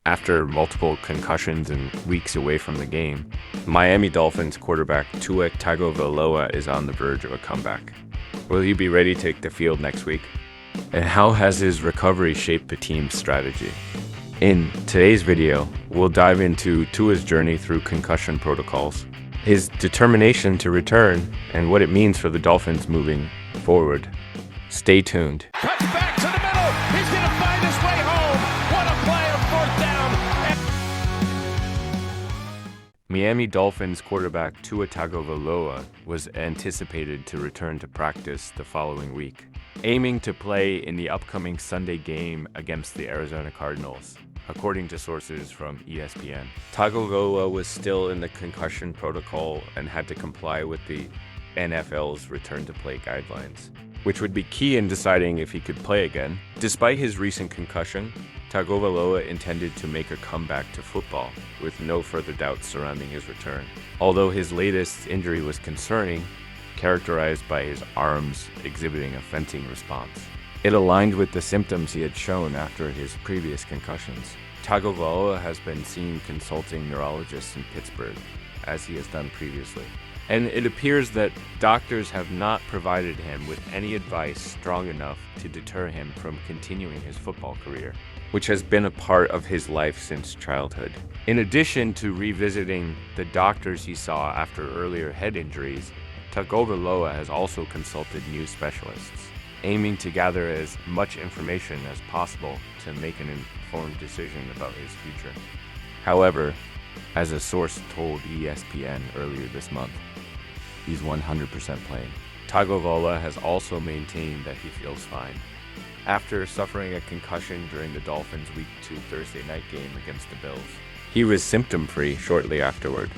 After multiple concussions and weeks away from the game, Miami Dolphins quarterback Tua Tagovailoa is on the verge of a comeback. Will he be ready to take the field next week? And how has his recovery shaped the team's strategy? In today's video, we'll dive into Tua's journey through concussion protocols, his determination to return, and what it means for the Dolphins moving forward. Stay tuned. Cuts back to the middle. He's going to find his way home. What a play on fourth down. Miami Dolphins quarterback Tua Tagovailoa was anticipated to return to practice the following week, aiming to play in the upcoming Sunday game against the Arizona Cardinals, according to sources from ESPN. Tagovailoa was still in the concussion protocol and had to comply with the NFL's return-to-play guidelines, which would be key in deciding if he could play again. Despite his recent concussion, Tagovailoa intended to make a comeback to football, with no further doubts surrounding his return. Although his latest injury was concerning, characterized by his arms exhibiting a fainting response. It aligned with the symptoms he had shown after his previous concussions. Tagovailoa has been seen consulting neurologists in Pittsburgh, as he has done previously. And it appears that doctors have not provided him with any advice strong enough to deter him from continuing his football career, which has been a part of his life since childhood. In addition to revisiting the doctors he saw after earlier head injuries, Tagovailoa has also consulted new specialists, aiming to gather as much information as possible to make an informed decision about his future. However, as a source told ESPN earlier this month, he's 100% playing. Tagovailoa has also maintained that he feels fine after suffering a concussion during the Dolphins' Week 2 Thursday night game against the Bills. He was symptom-free shortly afterward.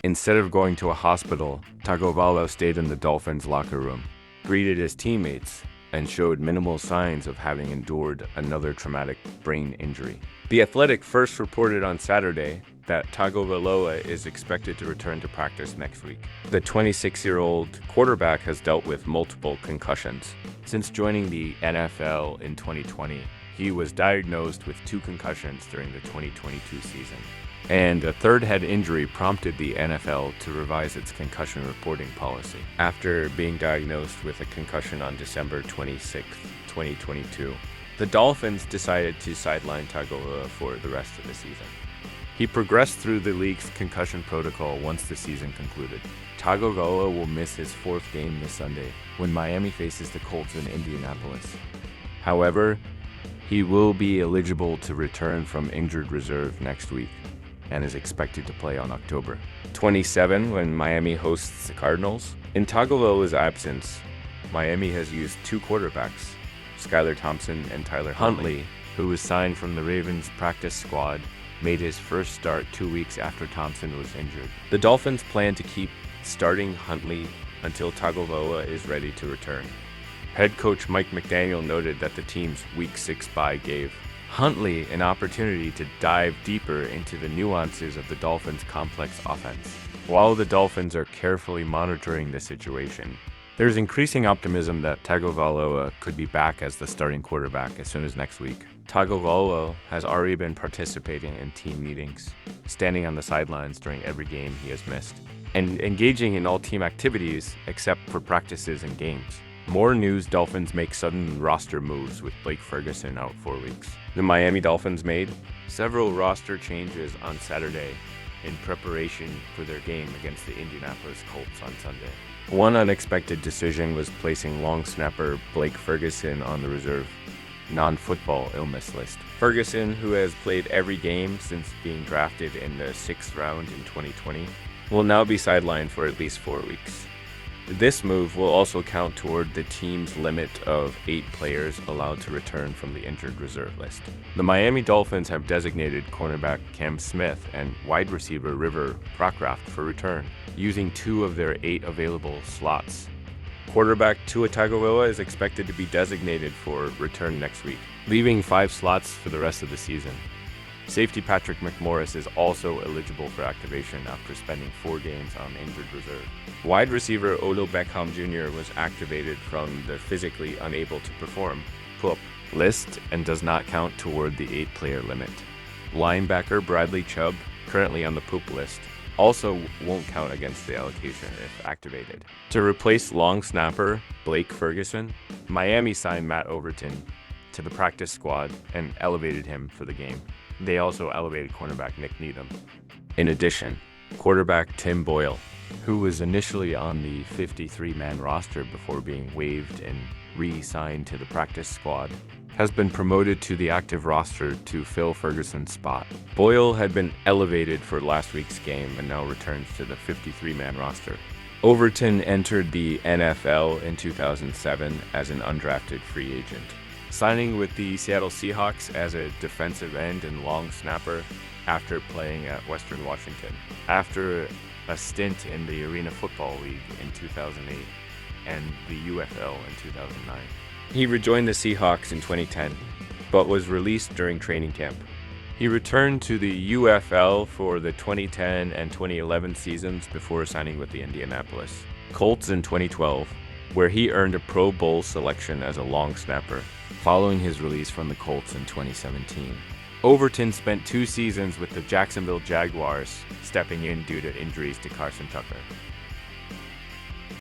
Instead of going to a hospital, Tagovailoa stayed in the Dolphins' locker room, greeted his teammates, and showed minimal signs of having endured another traumatic brain injury. The Athletic first reported on Saturday that Tagovailoa is expected to return to practice next week. The 26-year-old quarterback has dealt with multiple concussions. Since joining the NFL in 2020, he was diagnosed with 2 concussions during the 2022 season. And a third head injury prompted the NFL to revise its concussion reporting policy. After being diagnosed with a concussion on December 26, 2022, the Dolphins decided to sideline Tagovailoa for the rest of the season. He progressed through the league's concussion protocol once the season concluded. Tagovailoa will miss his 4th game this Sunday when Miami faces the Colts in Indianapolis. However, he will be eligible to return from injured reserve next week and is expected to play on October 27 when Miami hosts the Cardinals. In Tagovailoa's absence, Miami has used 2 quarterbacks, Skylar Thompson and Tyler Huntley, who was signed from the Ravens practice squad, made his first start 2 weeks after Thompson was injured. The Dolphins plan to keep starting Huntley until Tagovailoa is ready to return. Head coach Mike McDaniel noted that the team's Week 6 bye gave Huntley an opportunity to dive deeper into the nuances of the Dolphins' complex offense. While the Dolphins are carefully monitoring the situation, there's increasing optimism that Tagovailoa could be back as the starting quarterback as soon as next week. Tagovailoa has already been participating in team meetings, standing on the sidelines during every game he has missed, and engaging in all team activities except for practices and games. More news: Dolphins make sudden roster moves with Blake Ferguson out 4 weeks. The Miami Dolphins made several roster changes on Saturday in preparation for their game against the Indianapolis Colts on Sunday. One unexpected decision was placing long snapper Blake Ferguson on the reserve non-football illness list. Ferguson, who has played every game since being drafted in the 6th round in 2020, will now be sidelined for at least 4 weeks. This move will also count toward the team's limit of 8 players allowed to return from the injured reserve list. The Miami Dolphins have designated cornerback Cam Smith and wide receiver River Crocraft for return, using 2 of their 8 available slots. Quarterback Tua Tagovailoa is expected to be designated for return next week, leaving 5 slots for the rest of the season. Safety Patrick McMorris is also eligible for activation after spending 4 games on injured reserve. Wide receiver Odell Beckham Jr. was activated from the physically unable to perform (PUP) list and does not count toward the 8-player limit. Linebacker Bradley Chubb, currently on the PUP list, also won't count against the allocation if activated. To replace long snapper Blake Ferguson, Miami signed Matt Overton to the practice squad and elevated him for the game. They also elevated cornerback Nick Needham. In addition, quarterback Tim Boyle, who was initially on the 53-man roster before being waived and re-signed to the practice squad, has been promoted to the active roster to fill Ferguson's spot. Boyle had been elevated for last week's game and now returns to the 53-man roster. Overton entered the NFL in 2007 as an undrafted free agent, signing with the Seattle Seahawks as a defensive end and long snapper after playing at Western Washington, after a stint in the Arena Football League in 2008 and the UFL in 2009. He rejoined the Seahawks in 2010, but was released during training camp. He returned to the UFL for the 2010 and 2011 seasons before signing with the Indianapolis Colts in 2012, where he earned a Pro Bowl selection as a long snapper, following his release from the Colts in 2017. Overton spent 2 seasons with the Jacksonville Jaguars, stepping in due to injuries to Carson Tucker.